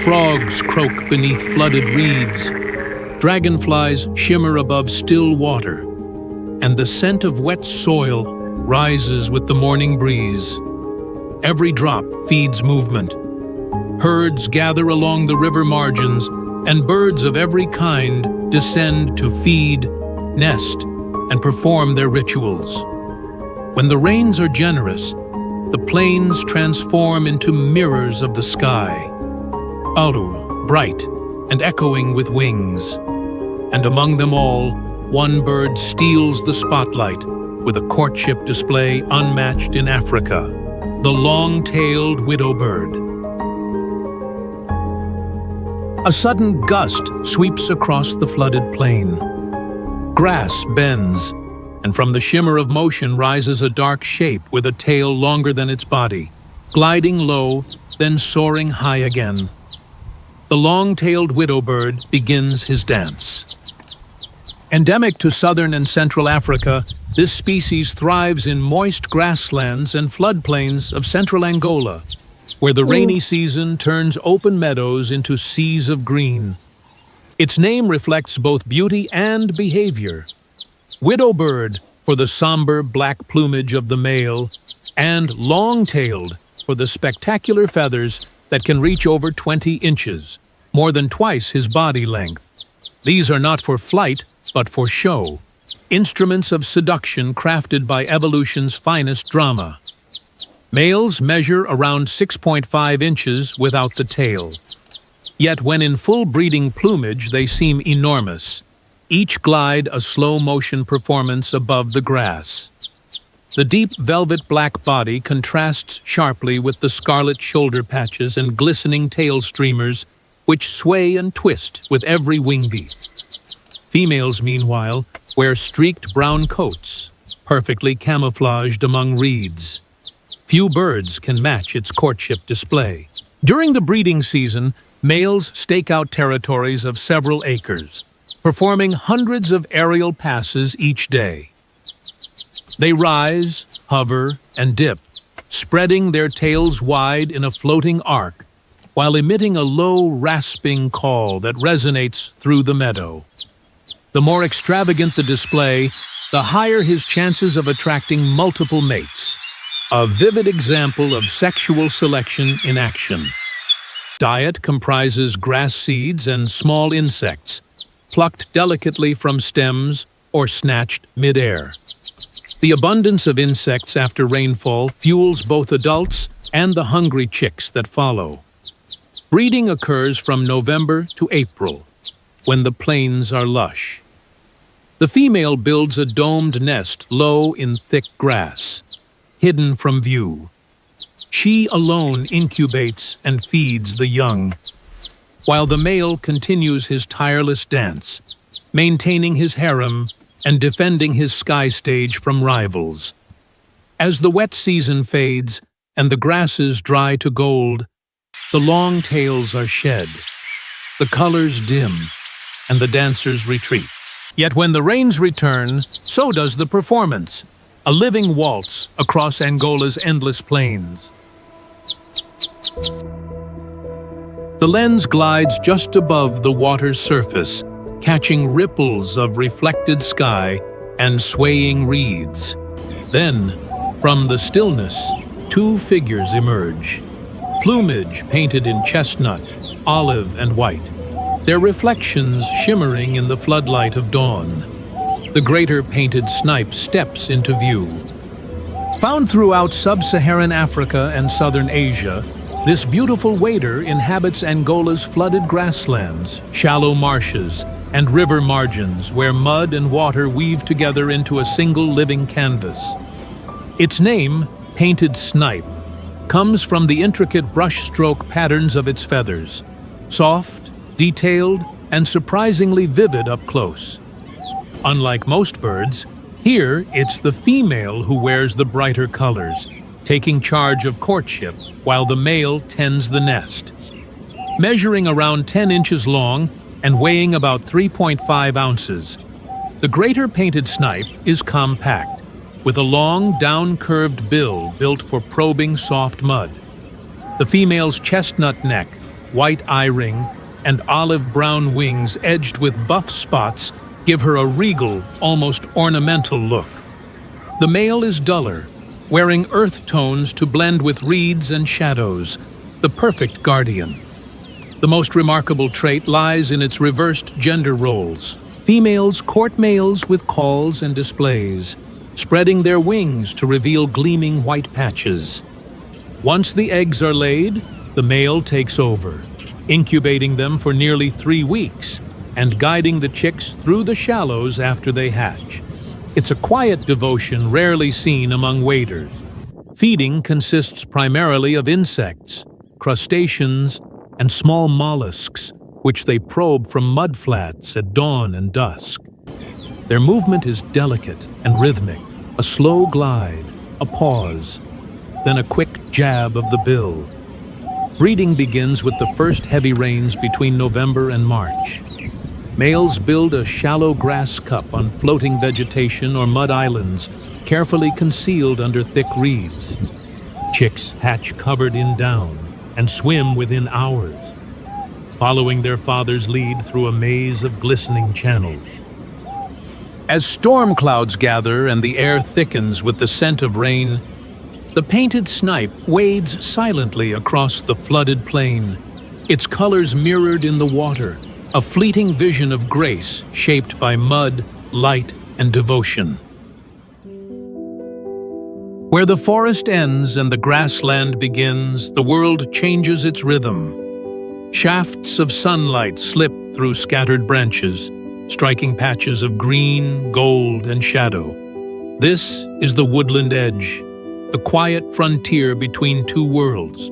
Frogs croak beneath flooded reeds. Dragonflies shimmer above still water, and the scent of wet soil rises with the morning breeze. Every drop feeds movement. Herds gather along the river margins, and birds of every kind descend to feed, nest, and perform their rituals. When the rains are generous, the plains transform into mirrors of the sky, Aru, bright and echoing with wings. And among them all, one bird steals the spotlight with a courtship display unmatched in Africa, the long-tailed widow bird. A sudden gust sweeps across the flooded plain. Grass bends, and from the shimmer of motion rises a dark shape with a tail longer than its body, gliding low, then soaring high again. The long-tailed widow bird begins his dance. Endemic to southern and central Africa, this species thrives in moist grasslands and floodplains of central Angola, where the rainy season turns open meadows into seas of green. Its name reflects both beauty and behavior. Widow bird for the somber black plumage of the male, and long-tailed for the spectacular feathers that can reach over 20 inches, more than twice his body length. These are not for flight, but for show, instruments of seduction crafted by evolution's finest drama. Males measure around 6.5 inches without the tail. Yet when in full breeding plumage, they seem enormous, each glide a slow-motion performance above the grass. The deep velvet black body contrasts sharply with the scarlet shoulder patches and glistening tail streamers, which sway and twist with every wing beat. Females, meanwhile, wear streaked brown coats, perfectly camouflaged among reeds. Few birds can match its courtship display. During the breeding season, males stake out territories of several acres, performing hundreds of aerial passes each day. They rise, hover, and dip, spreading their tails wide in a floating arc, while emitting a low, rasping call that resonates through the meadow. The more extravagant the display, the higher his chances of attracting multiple mates. A vivid example of sexual selection in action. Diet comprises grass seeds and small insects, plucked delicately from stems or snatched mid-air. The abundance of insects after rainfall fuels both adults and the hungry chicks that follow. Breeding occurs from November to April, when the plains are lush. The female builds a domed nest low in thick grass, hidden from view. She alone incubates and feeds the young, while the male continues his tireless dance, maintaining his harem and defending his sky stage from rivals. As the wet season fades and the grasses dry to gold, the long tails are shed, the colors dim, and the dancers retreat. Yet when the rains return, so does the performance, a living waltz across Angola's endless plains. The lens glides just above the water's surface, catching ripples of reflected sky and swaying reeds. Then, from the stillness, two figures emerge, plumage painted in chestnut, olive, and white, their reflections shimmering in the floodlight of dawn. The greater painted snipe steps into view. Found throughout sub-Saharan Africa and southern Asia, this beautiful wader inhabits Angola's flooded grasslands, shallow marshes, and river margins where mud and water weave together into a single living canvas. Its name, painted snipe, comes from the intricate brushstroke patterns of its feathers, soft, detailed, and surprisingly vivid up close. Unlike most birds, here it's the female who wears the brighter colors, taking charge of courtship while the male tends the nest. Measuring around 10 inches long and weighing about 3.5 ounces, the greater painted snipe is compact, with a long, down-curved bill built for probing soft mud. The female's chestnut neck, white eye ring, and olive-brown wings edged with buff spots give her a regal, almost ornamental look. The male is duller, wearing earth tones to blend with reeds and shadows, the perfect guardian. The most remarkable trait lies in its reversed gender roles. Females court males with calls and displays, spreading their wings to reveal gleaming white patches. Once the eggs are laid, the male takes over, incubating them for nearly 3 weeks and guiding the chicks through the shallows after they hatch. It's a quiet devotion rarely seen among waders. Feeding consists primarily of insects, crustaceans, and small mollusks, which they probe from mudflats at dawn and dusk. Their movement is delicate and rhythmic, a slow glide, a pause, then a quick jab of the bill. Breeding begins with the first heavy rains between November and March. Males build a shallow grass cup on floating vegetation or mud islands, carefully concealed under thick reeds. Chicks hatch covered in down and swim within hours, following their father's lead through a maze of glistening channels. As storm clouds gather and the air thickens with the scent of rain, the painted snipe wades silently across the flooded plain, its colors mirrored in the water, a fleeting vision of grace shaped by mud, light, and devotion. Where the forest ends and the grassland begins, the world changes its rhythm. Shafts of sunlight slip through scattered branches, striking patches of green, gold, and shadow. This is the woodland edge, the quiet frontier between two worlds.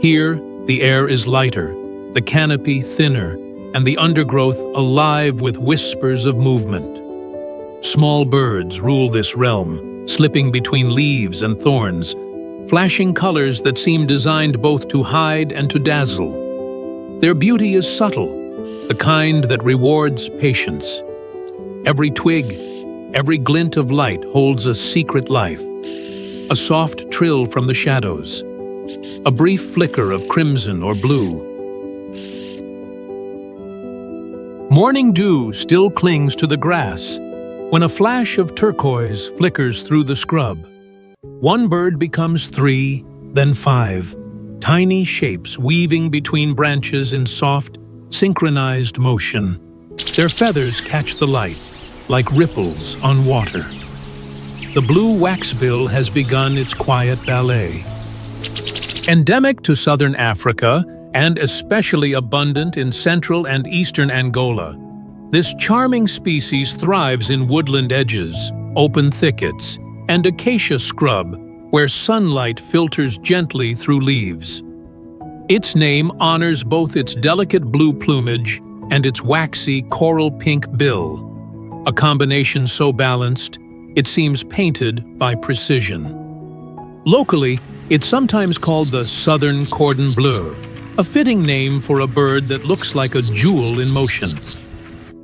Here, the air is lighter, the canopy thinner, and the undergrowth alive with whispers of movement. Small birds rule this realm, slipping between leaves and thorns, flashing colors that seem designed both to hide and to dazzle. Their beauty is subtle, the kind that rewards patience. Every twig, every glint of light holds a secret life. A soft trill from the shadows, a brief flicker of crimson or blue. Morning dew still clings to the grass when a flash of turquoise flickers through the scrub. One bird becomes 3, then 5, tiny shapes weaving between branches in soft, synchronized motion. Their feathers catch the light, like ripples on water. The blue waxbill has begun its quiet ballet. Endemic to southern Africa, and especially abundant in central and eastern Angola, this charming species thrives in woodland edges, open thickets, and acacia scrub where sunlight filters gently through leaves. Its name honors both its delicate blue plumage and its waxy coral pink bill, a combination so balanced it seems painted by precision. Locally, it's sometimes called the southern cordon bleu, a fitting name for a bird that looks like a jewel in motion.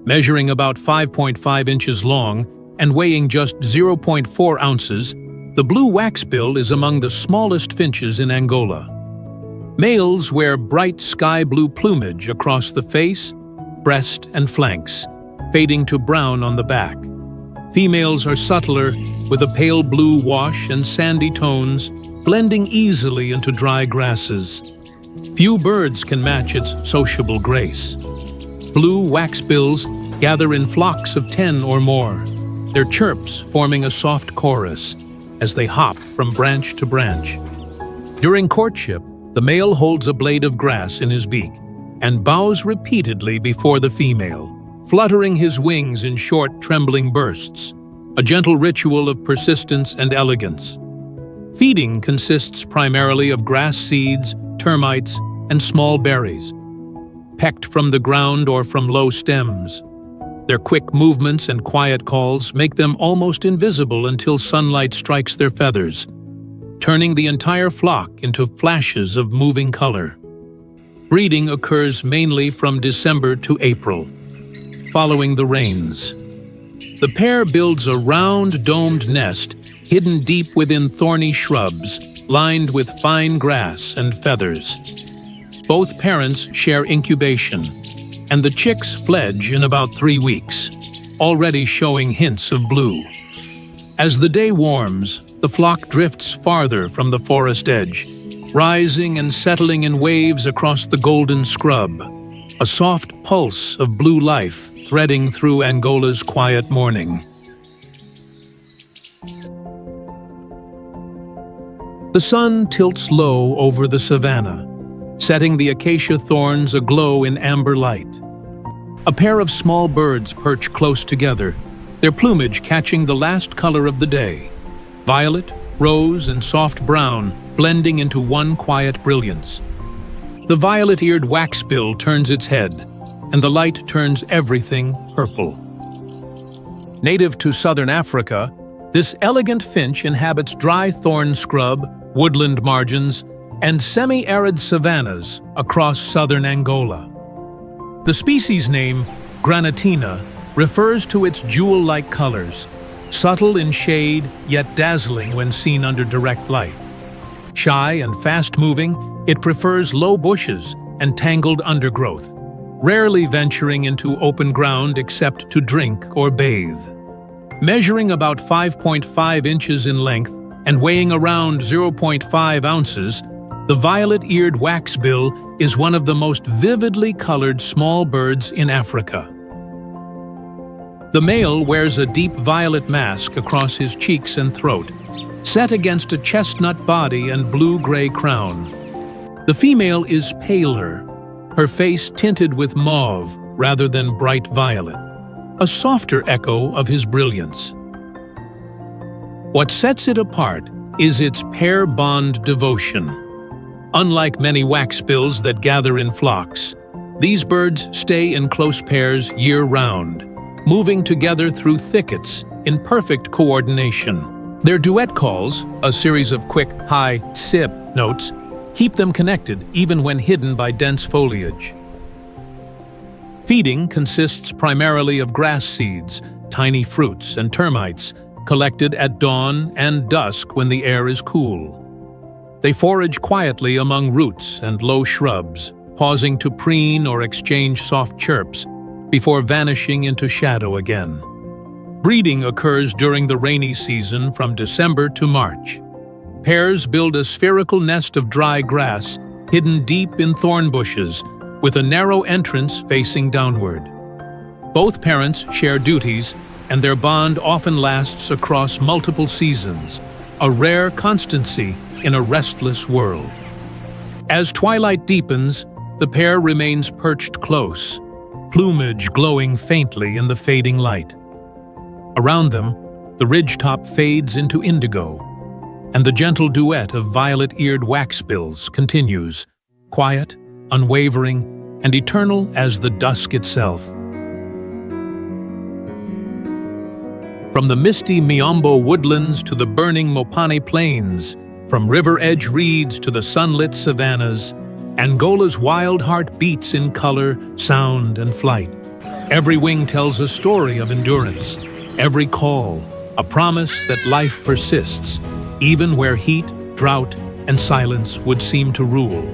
Measuring about 5.5 inches long and weighing just 0.4 ounces, the blue waxbill is among the smallest finches in Angola. Males wear bright sky blue plumage across the face, breast, and flanks, fading to brown on the back. Females are subtler, with a pale blue wash and sandy tones, blending easily into dry grasses. Few birds can match its sociable grace. Blue waxbills gather in flocks of 10 or more, their chirps forming a soft chorus as they hop from branch to branch. During courtship, the male holds a blade of grass in his beak and bows repeatedly before the female, fluttering his wings in short, trembling bursts, a gentle ritual of persistence and elegance. Feeding consists primarily of grass seeds, termites, and small berries, pecked from the ground or from low stems. Their quick movements and quiet calls make them almost invisible until sunlight strikes their feathers, turning the entire flock into flashes of moving color. Breeding occurs mainly from December to April, following the rains. The pair builds a round, domed nest hidden deep within thorny shrubs, lined with fine grass and feathers. Both parents share incubation, and the chicks fledge in about 3 weeks, already showing hints of blue. As the day warms, the flock drifts farther from the forest edge, rising and settling in waves across the golden scrub, a soft pulse of blue life threading through Angola's quiet morning. The sun tilts low over the savanna, setting the acacia thorns aglow in amber light. A pair of small birds perch close together, their plumage catching the last color of the day, violet, rose, and soft brown blending into one quiet brilliance. The violet-eared waxbill turns its head, and the light turns everything purple. Native to southern Africa, this elegant finch inhabits dry thorn scrub, woodland margins, and semi-arid savannas across southern Angola. The species name, granitina, refers to its jewel-like colors, subtle in shade yet dazzling when seen under direct light. Shy and fast-moving, it prefers low bushes and tangled undergrowth, rarely venturing into open ground except to drink or bathe. Measuring about 5.5 inches in length and weighing around 0.5 ounces, the violet-eared waxbill is one of the most vividly colored small birds in Africa. The male wears a deep violet mask across his cheeks and throat, set against a chestnut body and blue-gray crown. The female is paler, her face tinted with mauve rather than bright violet, a softer echo of his brilliance. What sets it apart is its pair bond devotion. Unlike many waxbills that gather in flocks, these birds stay in close pairs year-round, moving together through thickets in perfect coordination. Their duet calls, a series of quick high sip notes, keep them connected even when hidden by dense foliage. Feeding consists primarily of grass seeds, tiny fruits, and termites, collected at dawn and dusk when the air is cool. They forage quietly among roots and low shrubs, pausing to preen or exchange soft chirps before vanishing into shadow again. Breeding occurs during the rainy season from December to March. Pairs build a spherical nest of dry grass hidden deep in thorn bushes with a narrow entrance facing downward. Both parents share duties, and their bond often lasts across multiple seasons, a rare constancy in a restless world. As twilight deepens, the pair remains perched close, plumage glowing faintly in the fading light. Around them, the ridgetop fades into indigo, and the gentle duet of violet-eared waxbills continues, quiet, unwavering, and eternal as the dusk itself. From the misty Miombo woodlands to the burning Mopane plains, from river-edge reeds to the sunlit savannas, Angola's wild heart beats in color, sound, and flight. Every wing tells a story of endurance, every call a promise that life persists, even where heat, drought, and silence would seem to rule.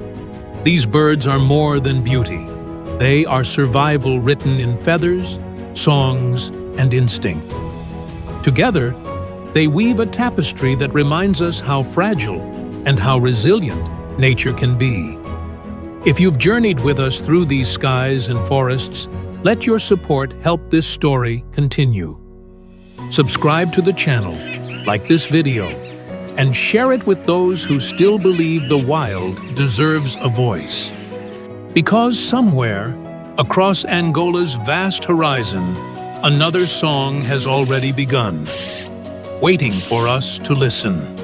These birds are more than beauty. They are survival written in feathers, songs, and instinct. Together, they weave a tapestry that reminds us how fragile and how resilient nature can be. If you've journeyed with us through these skies and forests, let your support help this story continue. Subscribe to the channel, like this video, and share it with those who still believe the wild deserves a voice. Because somewhere, across Angola's vast horizon, another song has already begun, waiting for us to listen.